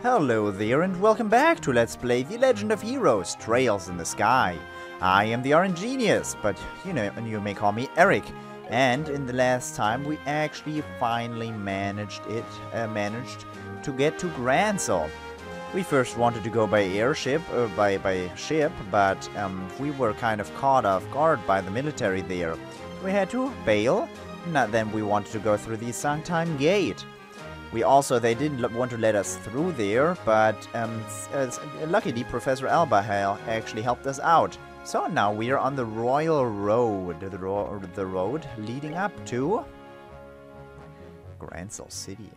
Hello there and welcome back to Let's Play The Legend of Heroes, Trails in the Sky. I am the Orange Genius, but you may call me Eric. And in the last time we actually finally managed to get to Grancel. We first wanted to go by airship, by ship, but we were kind of caught off guard by the military there. We had to bail, and then we wanted to go through the Sunktime Gate. They didn't want to let us through there, but luckily Professor Alba actually helped us out. So now we are on the Royal Road, the road leading up to Grancel City.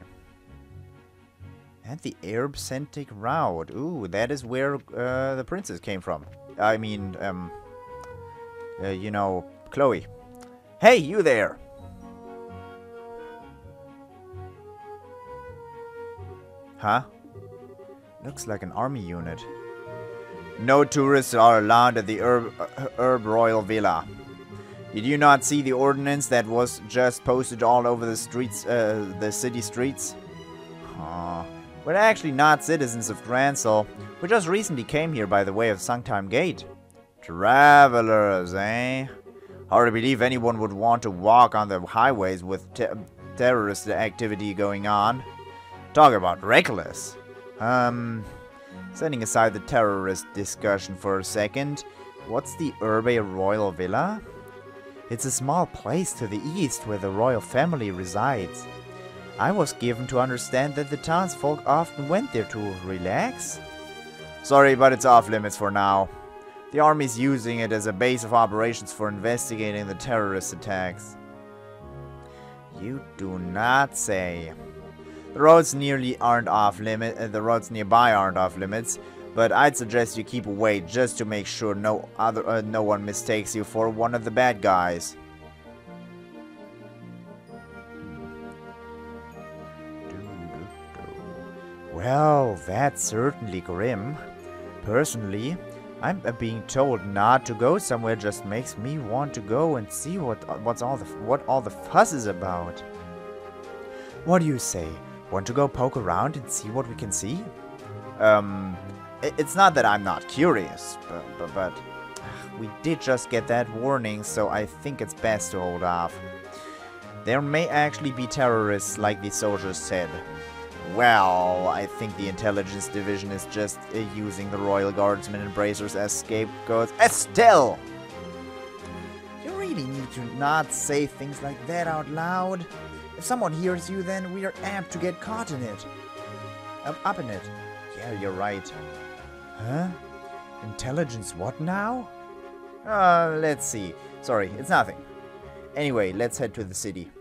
And the Arab-centric route. Ooh, that is where the princess came from. I mean, Chloe. Hey, you there! Huh? Looks like an army unit. No tourists are allowed at the Herb Royal Villa. Did you not see the ordinance that was just posted all over the streets, the city streets? We're actually not citizens of Grancel. We just recently came here by the way of Sunktime Gate. Travelers, eh? Hard to believe anyone would want to walk on the highways with terrorist activity going on. Talk about reckless. Setting aside the terrorist discussion for a second, what's the Herbe Royal Villa? It's a small place to the east where the royal family resides. I was given to understand that the townsfolk often went there to relax. Sorry, but it's off limits for now. The army's using it as a base of operations for investigating the terrorist attacks. You do not say. The roads nearby aren't off limits, but I'd suggest you keep away just to make sure no one mistakes you for one of the bad guys. Well, that's certainly grim. Personally, I'm being told not to go somewhere just makes me want to go and see what all the fuss is about. What do you say? Want to go poke around and see what we can see? It's not that I'm not curious, but we did just get that warning, so I think it's best to hold off. There may actually be terrorists like the soldiers said. Well, I think the intelligence division is just using the royal guardsmen and bracers as scapegoats. Estelle! You really need to not say things like that out loud. If someone hears you, then we are apt to get caught in it. Up in it. Yeah, you're right. Huh? Intelligence what now? Let's see. Sorry, it's nothing. Anyway, let's head to the city.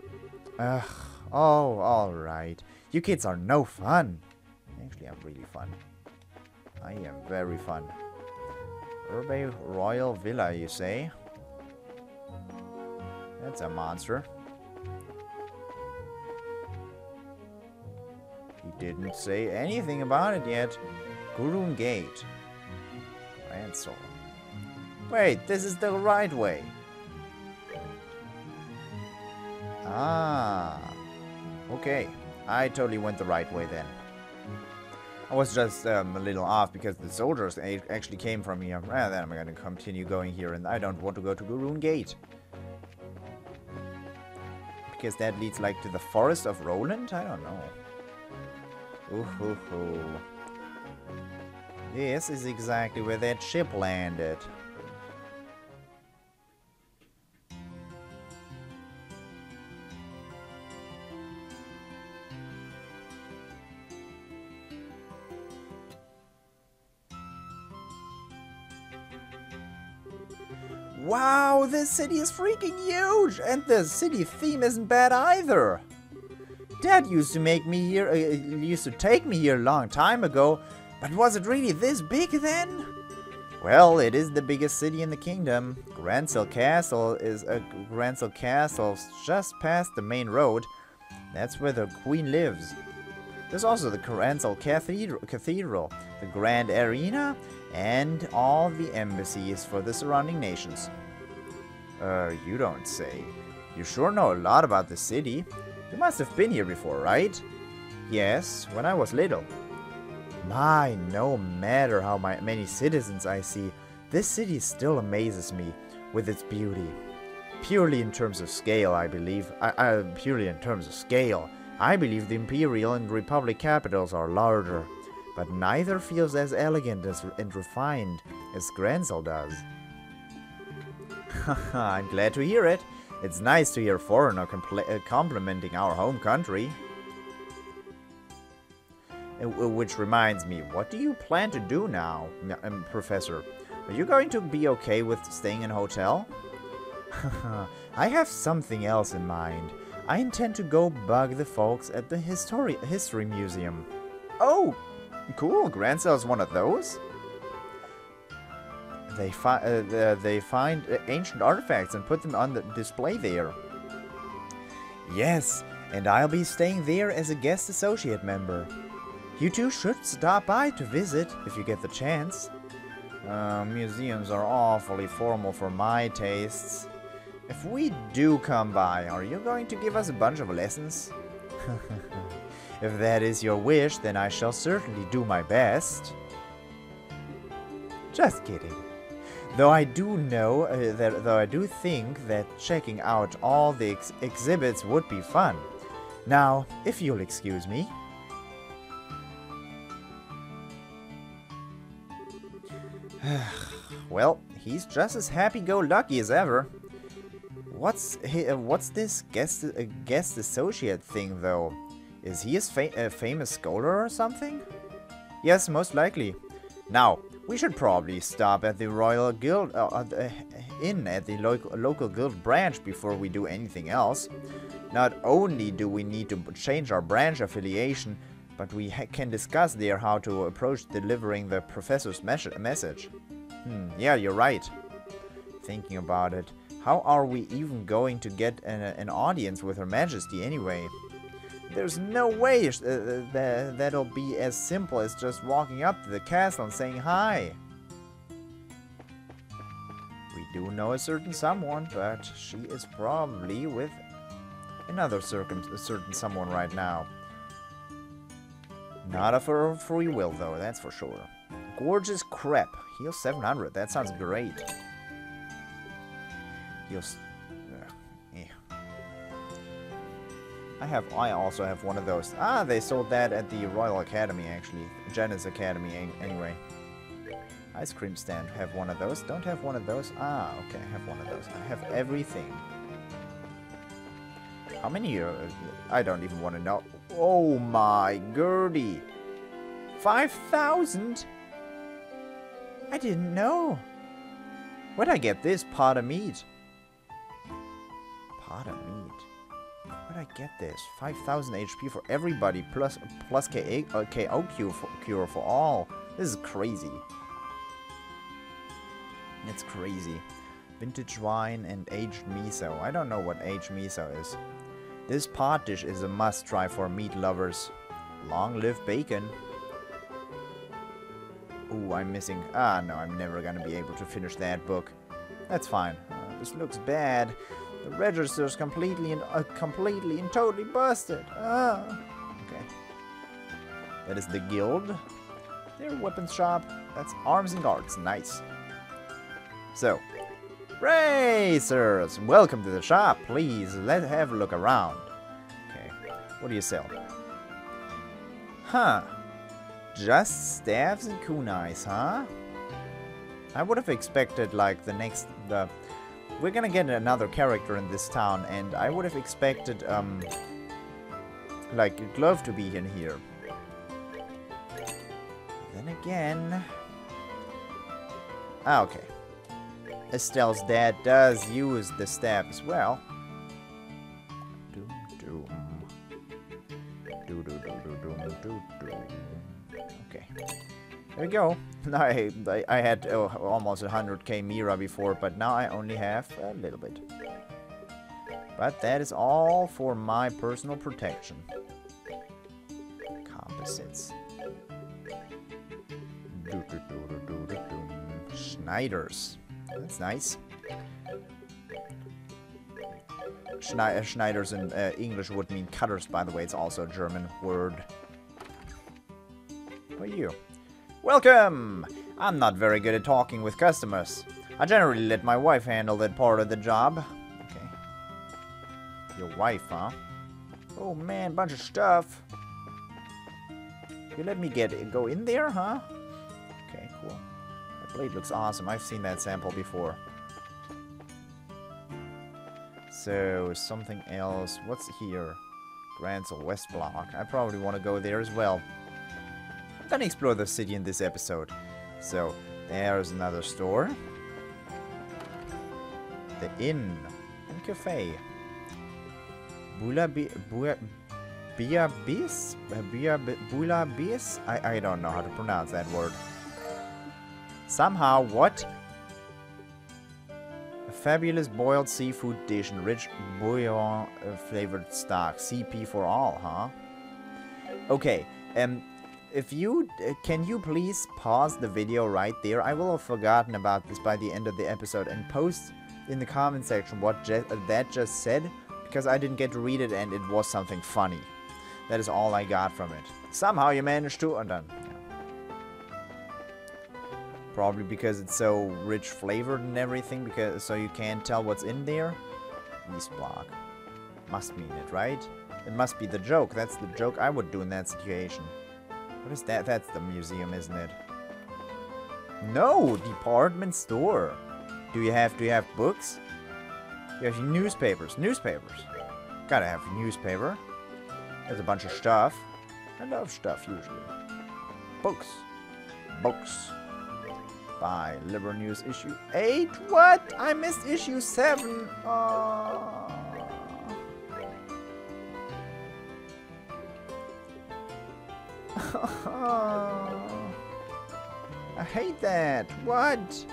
Oh, alright. You kids are no fun. Actually, I'm really fun. I am very fun. Herbe Royal Villa, you say? That's a monster. He didn't say anything about it yet. Gurun Gate. Grancel. Wait, this is the right way. Ah. Okay. I totally went the right way then. I was just a little off because the soldiers actually came from here. Well, then I'm going to continue going here and I don't want to go to Gurun Gate. Because that leads like to the Forest of Roland? I don't know. Ooh. This is exactly where that ship landed. Wow, this city is freaking huge! And the city theme isn't bad either! Dad used to take me here a long time ago, but was it really this big then? Well, it is the biggest city in the kingdom. Grancel Castle is just past the main road. That's where the queen lives. There's also the Grancel Cathedral, the Grand Arena, and all the embassies for the surrounding nations. You don't say. You sure know a lot about the city. You must have been here before, right? Yes, when I was little. My, no matter how many citizens I see, this city still amazes me with its beauty. Purely in terms of scale, I believe. Purely in terms of scale, I believe the Imperial and Republic capitals are larger, but neither feels as elegant and refined as Grancel does. I'm glad to hear it. It's nice to hear a foreigner complimenting our home country. Which reminds me, what do you plan to do now, Professor? Are you going to be okay with staying in a hotel? I have something else in mind. I intend to go bug the folks at the History Museum. Oh, cool. Grancel's one of those? They find ancient artifacts and put them on the display there. Yes, and I'll be staying there as a guest associate member. You two should stop by to visit if you get the chance. Museums are awfully formal for my tastes. If we do come by, are you going to give us a bunch of lessons? If that is your wish, then I shall certainly do my best. Just kidding. Though I do think that checking out all the exhibits would be fun. Now, if you'll excuse me. Well, he's just as happy-go-lucky as ever. What's this guest associate thing, though? Is he a famous scholar or something? Yes, most likely. Now, we should probably stop at the Royal Guild Inn at the local guild branch before we do anything else. Not only do we need to change our branch affiliation, but we can discuss there how to approach delivering the professor's message. Yeah, you're right. Thinking about it, how are we even going to get an audience with Her Majesty anyway? There's no way that'll be as simple as just walking up to the castle and saying hi. We do know a certain someone, but she is probably with another certain someone right now. Not of her free will, though, that's for sure. Gorgeous crepe. Heal 700. That sounds great. Heals... I also have one of those. Ah, they sold that at the Royal Academy, actually. Janet's Academy, anyway. Ice cream stand. Have one of those. Don't have one of those. Ah, okay. I have one of those. I have everything. How many? I don't even want to know. Oh my Gertie. 5,000? I didn't know. Where'd I get this pot of meat? Pot of meat. Where'd I get this? 5,000 HP for everybody, plus KO cure for all. This is crazy. It's crazy. Vintage wine and aged miso. I don't know what aged miso is. This pot dish is a must-try for meat lovers. Long live bacon. Ooh, I'm missing... Ah, no, I'm never gonna be able to finish that book. That's fine. This looks bad. The register's completely and totally busted. Okay. That is the guild. Their weapons shop. That's arms and guards. Nice. So, racers, welcome to the shop. Please, let's have a look around. Okay, what do you sell? Huh. Just staves and kunais, huh? I would have expected, like, we're gonna get another character in this town, and I would have expected, like, a glove to be in here. Then again... Ah, okay. Estelle's dad does use the staff as well. Doom, doom. Okay. There we go. I had almost 100k Mira before, but now I only have a little bit. But that is all for my personal protection. Composites. Schneiders. That's nice. Schneiders in English would mean cutters, by the way. It's also a German word. What are you. Welcome! I'm not very good at talking with customers. I generally let my wife handle that part of the job. Okay. Your wife, huh? Oh man, bunch of stuff. You let me go in there, huh? Okay, cool. That blade looks awesome. I've seen that sample before. So, something else. What's here? Grancel, West Block. I probably want to go there as well. I'm gonna explore the city in this episode. So, there's another store. The inn and cafe. Bula bis? I don't know how to pronounce that word. Somehow, what? A fabulous boiled seafood dish and rich bouillon flavored stock. CP for all, huh? Okay, if you can you please pause the video right there? I will have forgotten about this by the end of the episode and post in the comment section what that just said, because I didn't get to read it and it was something funny. That is all I got from it. Somehow you managed to, and then probably because it's so rich flavored and everything, because so you can't tell what's in there. East Block must mean it, right? It must be the joke. That's the joke I would do in that situation. What is that? That's the museum, isn't it? No, department store. Do you have books? You have newspapers. Newspapers. Gotta have a newspaper. There's a bunch of stuff. I love stuff usually. Books. Books. By Liberal News issue 8. What? I missed issue 7. Oh. I hate that. What?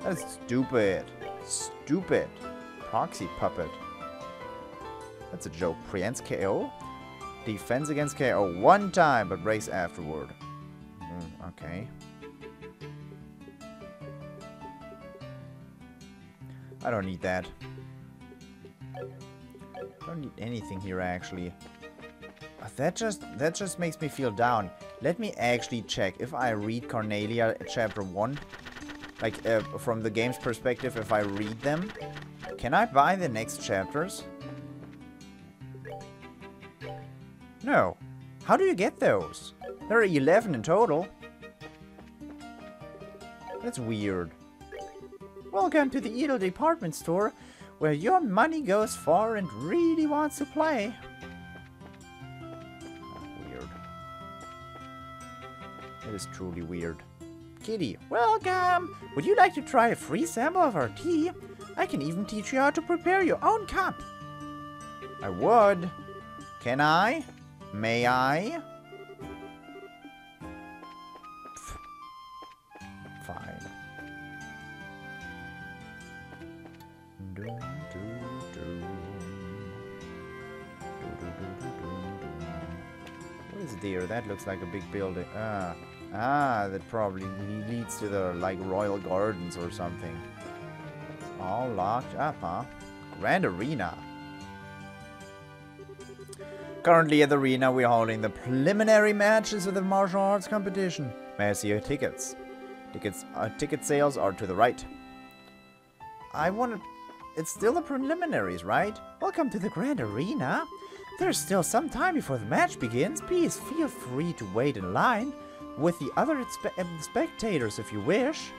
That's stupid. Stupid. Proxy puppet. That's a joke. Prevents KO? Defense against KO one time, but breaks afterward. Okay. I don't need that. I don't need anything here, actually. That just makes me feel down. Let me actually check. If I read Cornelia chapter 1, like from the game's perspective, if I read them, can I buy the next chapters? No. How do you get those? There are 11 in total. That's weird. Welcome to the Edel department store, where your money goes far and really wants to play. Weird. It is truly weird. Kitty, welcome! Would you like to try a free sample of our tea? I can even teach you how to prepare your own cup. I would. Can I? May I? Fine. What is there? That looks like a big building. That probably leads to the, like, royal gardens or something. It's all locked up, huh? Grand Arena. Currently at the arena, we're holding the preliminary matches of the martial arts competition. May I see your tickets? Ticket sales are to the right. It's still the preliminaries, right? Welcome to the Grand Arena. There's still some time before the match begins. Please feel free to wait in line with the other spectators if you wish.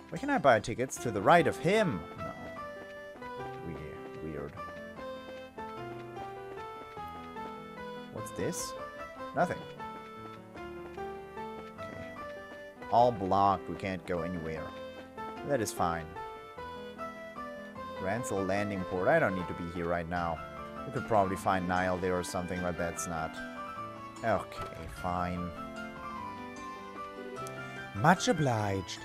Where can I buy tickets? To the right of him. No. Weird. What's this? Nothing. Okay. All blocked. We can't go anywhere. That is fine. Grancel landing port. I don't need to be here right now. We could probably find Niall there or something, but that's not. Okay, fine. Much obliged.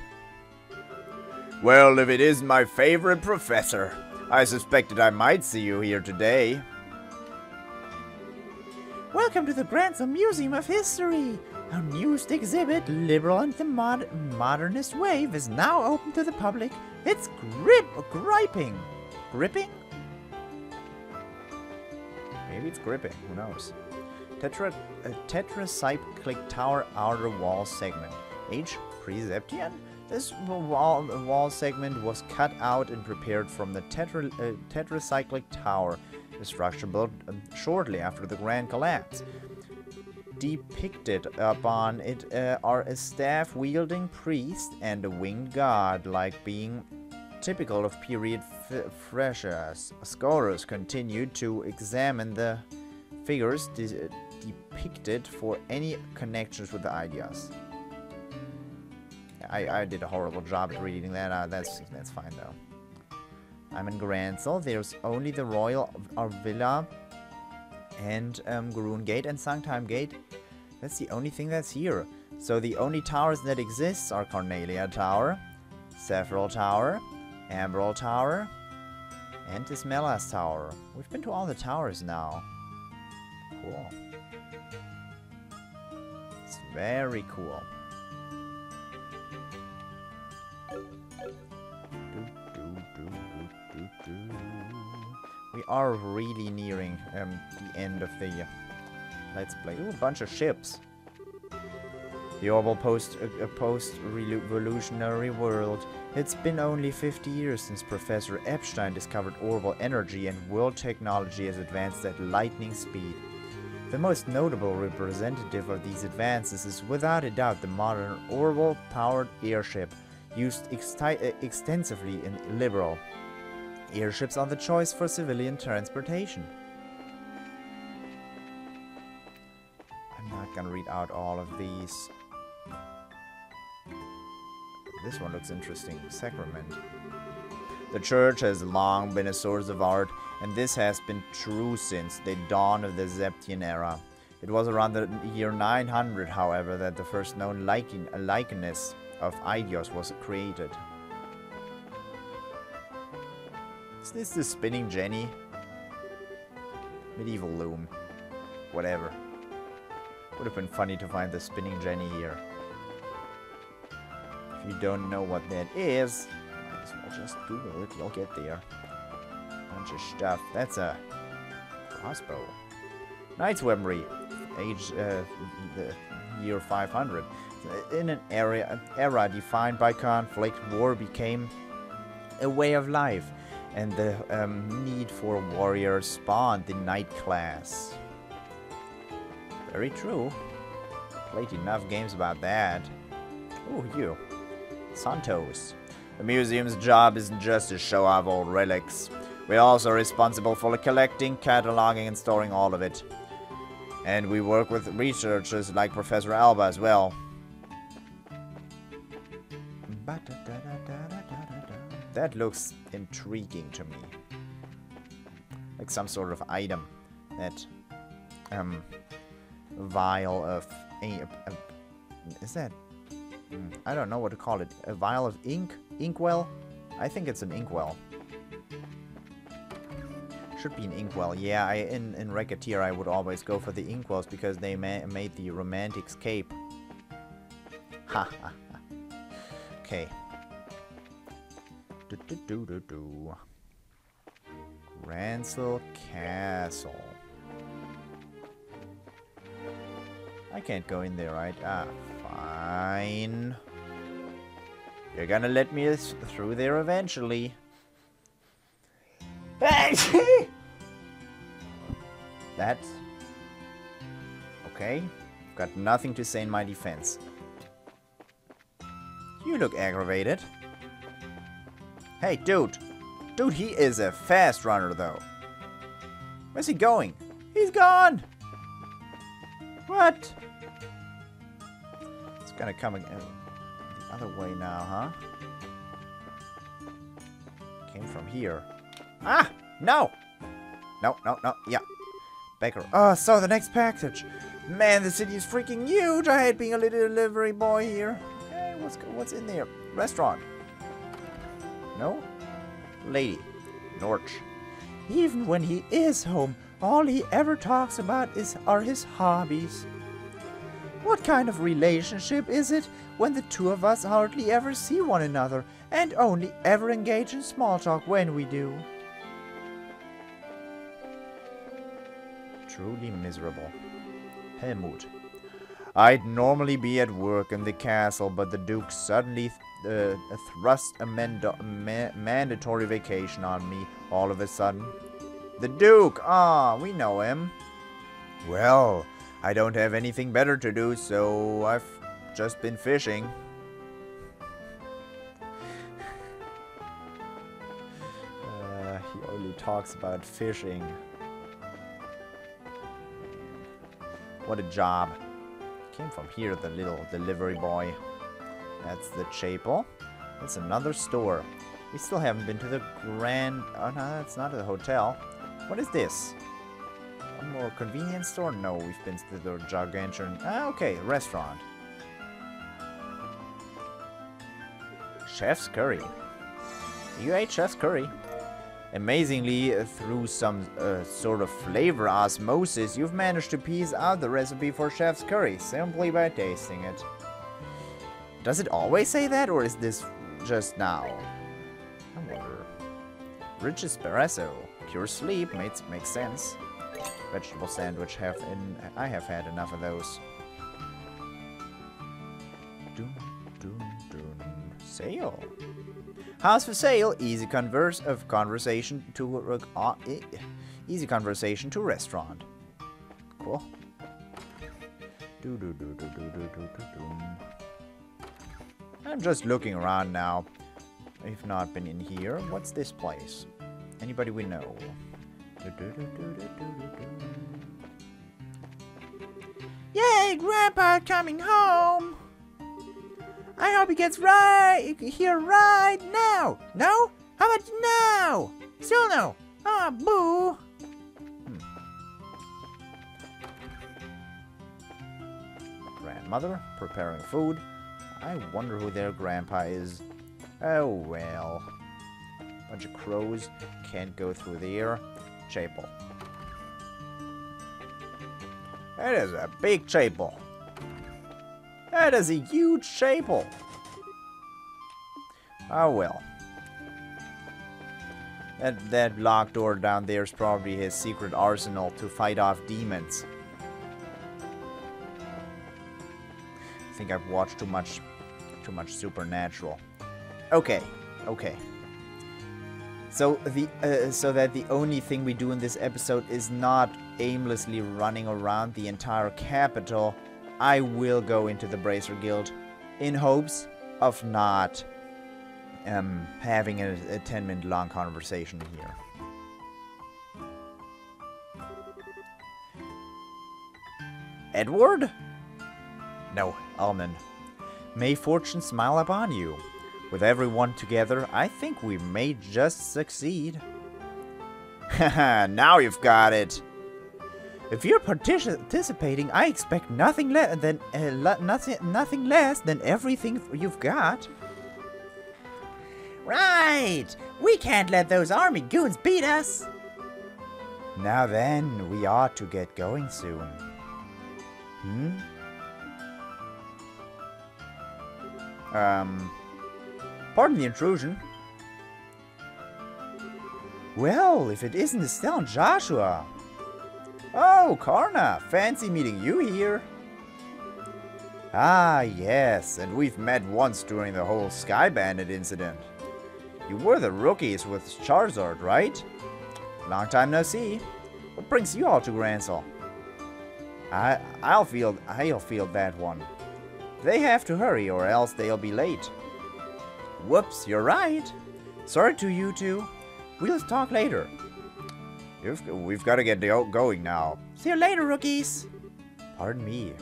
Well, if it isn't my favorite professor, I suspected I might see you here today. Welcome to the Grancel Museum of History. Our newest exhibit, Liberal and the Modernist Wave, is now open to the public. It's gripping. Gripping? Maybe it's gripping. Who knows? Tetracyclic tower outer wall segment. Age pre-Septian? This wall segment was cut out and prepared from the tetracyclic tower, the structure built shortly after the Grand Collapse. Depicted upon it are a staff-wielding priest and a winged god, like being typical of period freshers. Scholars continued to examine the figures depicted for any connections with the ideas. I did a horrible job at reading that. That's fine though. I'm in Grancel. There's only the Royal Villa and Garun Gate and Sanctime Gate. That's the only thing that's here. So the only towers that exist are Cornelia Tower, Sephiroth Tower, Amberol Tower, and Ismelas Tower. We've been to all the towers now. Cool. It's very cool. We are really nearing the end of the Let's Play. Ooh, a bunch of ships. The orbital post-revolutionary world. It's been only 50 years since Professor Epstein discovered orbital energy, and world technology has advanced at lightning speed. The most notable representative of these advances is without a doubt the modern orbital-powered airship, used extensively in Liberal. Airships are the choice for civilian transportation. I'm not gonna read out all of these. This one looks interesting. Sacrament. The church has long been a source of art, and this has been true since the dawn of the Septian era. It was around the year 900, however, that the first known likeness of Eidos was created. Is this the spinning Jenny? Medieval loom. Whatever. Would have been funny to find the spinning Jenny here. If you don't know what that is, might as well just Google it. You'll get there. Bunch of stuff. That's a crossbow. Knight's weaponry. Age the year 500. In an era defined by conflict, war became a way of life, and the need for warriors spawned the knight class. Very true. Played enough games about that. Ooh, you. Santos. The museum's job isn't just to show off old relics. We're also responsible for collecting, cataloging, and storing all of it. And we work with researchers like Professor Alba as well. That looks intriguing to me. Like some sort of item. That vial of is that? I don't know what to call it. A vial of ink? Inkwell? I think it's an inkwell. Should be an inkwell. Yeah, in Racketeer I would always go for the inkwells because they made the romantic's cape. Ha ha ha. Okay. Grancel Castle. I can't go in there, right? Ah, fine. You're gonna let me through there eventually. That's okay. Got nothing to say in my defense. You look aggravated. Hey, dude. Dude, he is a fast runner, though. Where's he going? He's gone! What? It's gonna come again. The other way now, huh? Came from here. Ah! No! No, no, no. Yeah. Baker. Oh, so the next package. Man, the city is freaking huge. I hate being a little delivery boy here. Okay, what's in there? Restaurant. No? Lady. Norch. Even when he is home, all he ever talks about are his hobbies. What kind of relationship is it when the two of us hardly ever see one another and only ever engage in small talk when we do? Truly miserable. Helmut. I'd normally be at work in the castle, but the Duke suddenly thrust a mandatory vacation on me all of a sudden. The Duke! Ah, we know him. Well, I don't have anything better to do, so I've just been fishing. He only talks about fishing. What a job. Came from here, the little delivery boy. That's the chapel. That's another store. We still haven't been to the Grand... Oh, no, that's not a hotel. What is this? One more convenience store? No, we've been to the gargantuan... Ah, okay, restaurant. Chef's curry. You ate chef's curry? Amazingly, through some sort of flavor osmosis, you've managed to piece out the recipe for chef's curry simply by tasting it. Does it always say that, or is this just now? I wonder. Rich espresso, pure sleep, makes sense. Vegetable sandwich, I have had enough of those. Sale. House for sale. Easy conversation to restaurant. Cool. I'm just looking around now. I've not been in here. What's this place? Anybody we know? Yay, Grandpa coming home! I hope he gets here right now. No? How about now? Still no. Ah, boo. Grandmother preparing food. I wonder who their grandpa is. Oh well. Bunch of crows. Can't go through there. Chapel. That is a big chapel. That is a huge chapel. Oh well. That locked door down there is probably his secret arsenal to fight off demons. I think I've watched too much Supernatural. Okay. So that the only thing we do in this episode is not aimlessly running around the entire capital, I will go into the Bracer Guild in hopes of not having a 10-minute long conversation here. Edward? No, Almond. May fortune smile upon you. With everyone together, I think we may just succeed. Haha, now you've got it. If you're participating, I expect nothing less than everything you've got. Right! We can't let those army goons beat us. Now then, we ought to get going soon. Pardon the intrusion. Well, if it isn't Estelle and Joshua. Oh, Karna, fancy meeting you here. Ah, yes, and we've met once during the whole Sky Bandit incident. You were the rookies with Charizard, right? Long time no see. What brings you all to Grancel? I'll field that one. They have to hurry or else they'll be late. Whoops, you're right. Sorry to you two. We'll talk later. We've got to get going now. See you later, rookies. Pardon me.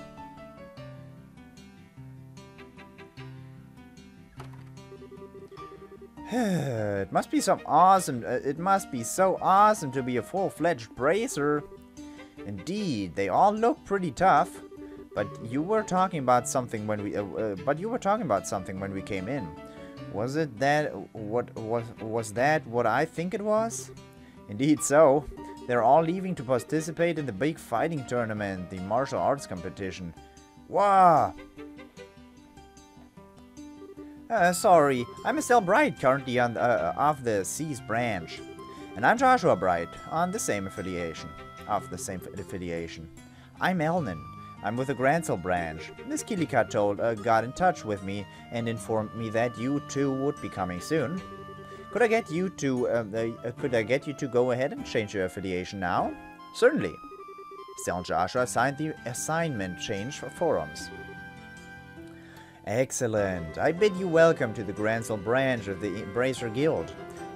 It must be so awesome to be a full-fledged bracer. Indeed, they all look pretty tough. But you were talking about something when we came in. Was it that was that what I think it was? Indeed so. They're all leaving to participate in the big fighting tournament, the martial arts competition. Wow. Sorry, I'm Estelle Bright, currently on of the C's branch, and I'm Joshua Bright, on the same affiliation. I'm Elnan. I'm with the Grancel branch. Miss Ckeck got in touch with me and informed me that you two would be coming soon. Could I get you to go ahead and change your affiliation now? Certainly. TLoH signed the assignment change for forums. Excellent. I bid you welcome to the Grancel branch of the Embracer Guild.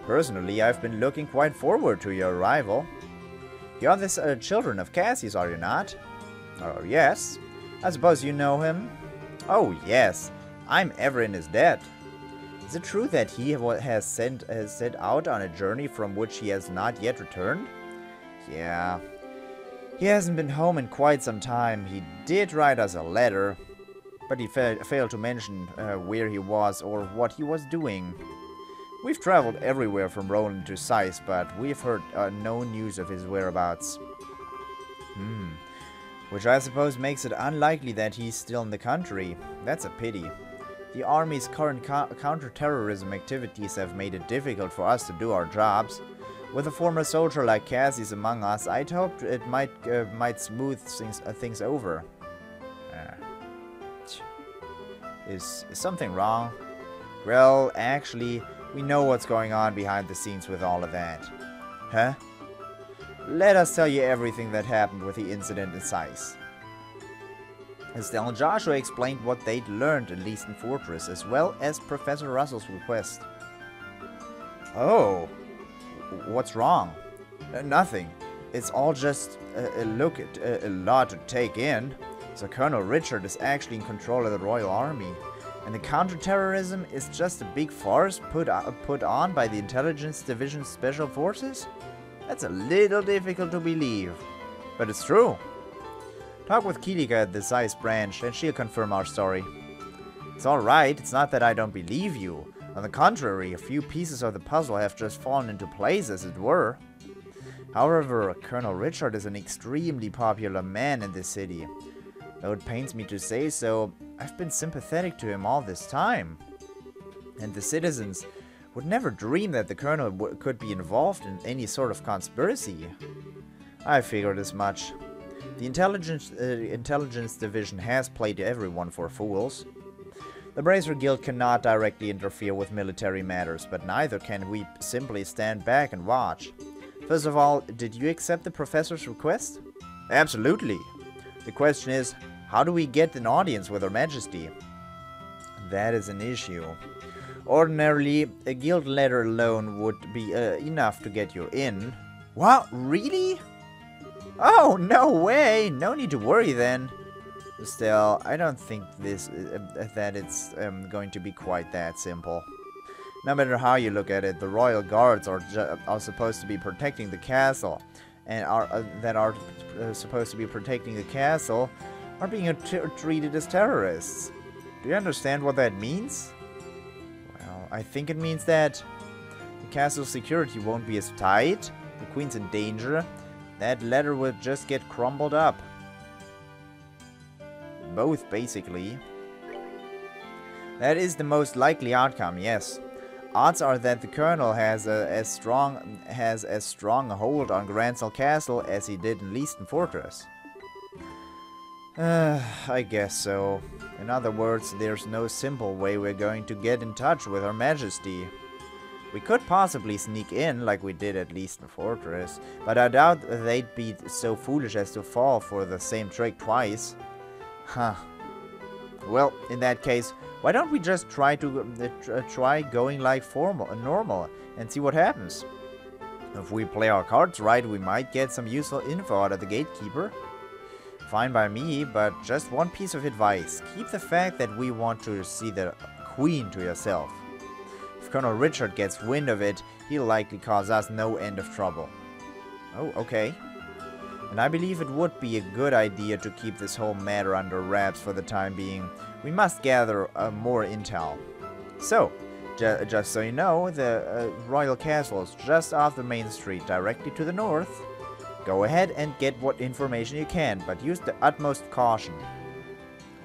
Personally, I've been looking quite forward to your arrival. You're the children of Cassius, are you not? Oh, yes. I suppose you know him? Oh, yes. I'm ever in his debt. Is it true that he has set out on a journey from which he has not yet returned? Yeah. He hasn't been home in quite some time. He did write us a letter, but he failed to mention where he was or what he was doing. We've traveled everywhere from Roland to Sice, but we've heard no news of his whereabouts. Which I suppose makes it unlikely that he's still in the country. That's a pity. The Army's current counter-terrorism activities have made it difficult for us to do our jobs. With a former soldier like Cassius among us, I'd hoped it might smooth things over. Is something wrong? Well, actually, we know what's going on behind the scenes with all of that. Huh? Let us tell you everything that happened with the incident in Sice. TLoH explained what they'd learned in Leeston Fortress, as well as Professor Russell's request. Oh, what's wrong? Nothing. It's all just a lot to take in. So Colonel Richard is actually in control of the Royal Army, and the counterterrorism is just a big farce put on by the Intelligence Division's Special Forces? That's a little difficult to believe, but it's true. Talk with Ckeck at the Sice branch, and she'll confirm our story. It's alright, it's not that I don't believe you. On the contrary, a few pieces of the puzzle have just fallen into place, as it were. However, Colonel Richard is an extremely popular man in this city. Though it pains me to say so, I've been sympathetic to him all this time. And the citizens would never dream that the Colonel could be involved in any sort of conspiracy. I figured as much. The Intelligence Division has played everyone for fools. The Bracer Guild cannot directly interfere with military matters, but neither can we simply stand back and watch. First of all, did you accept the Professor's request? Absolutely. The question is, how do we get an audience with Her Majesty? That is an issue. Ordinarily, a guild letter alone would be enough to get you in. What? Really? Oh, no way! No need to worry then. Still, I don't think that it's going to be quite that simple. No matter how you look at it, the Royal Guards are supposed to be protecting the castle, and are supposed to be protecting the castle are being treated as terrorists. Do you understand what that means? Well, I think it means that the castle's security won't be as tight, the Queen's in danger, that letter will just get crumbled up. Both, basically. That is the most likely outcome, yes. Odds are that the Colonel has as strong a hold on Grancel Castle as he did in Leeston Fortress. I guess so. In other words, there's no simple way we're going to get in touch with Her Majesty. We could possibly sneak in like we did at Leeston Fortress, but I doubt they'd be so foolish as to fall for the same trick twice. Huh. Well, in that case, why don't we just try going like normal and see what happens? If we play our cards right, we might get some useful info out of the gatekeeper. Fine by me, but just one piece of advice. Keep the fact that we want to see the Queen to yourself. If Colonel Richard gets wind of it, he'll likely cause us no end of trouble. Oh, okay. And I believe it would be a good idea to keep this whole matter under wraps for the time being. We must gather more intel. So, just so you know, the Royal Castle is just off the main street, directly to the north. Go ahead and get what information you can, but use the utmost caution.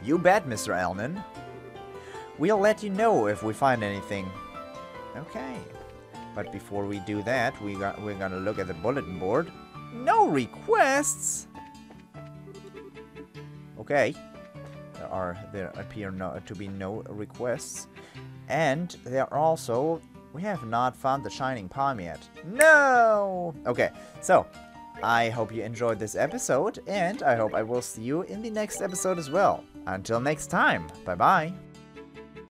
You bet, Mr. Elnan. We'll let you know if we find anything. Okay. But before we do that, we're gonna look at the bulletin board. No requests? Okay. There appear to be no requests. And there also... We have not found the Shining Palm yet. No! Okay, so... I hope you enjoyed this episode, and I hope I will see you in the next episode as well. Until next time, bye-bye.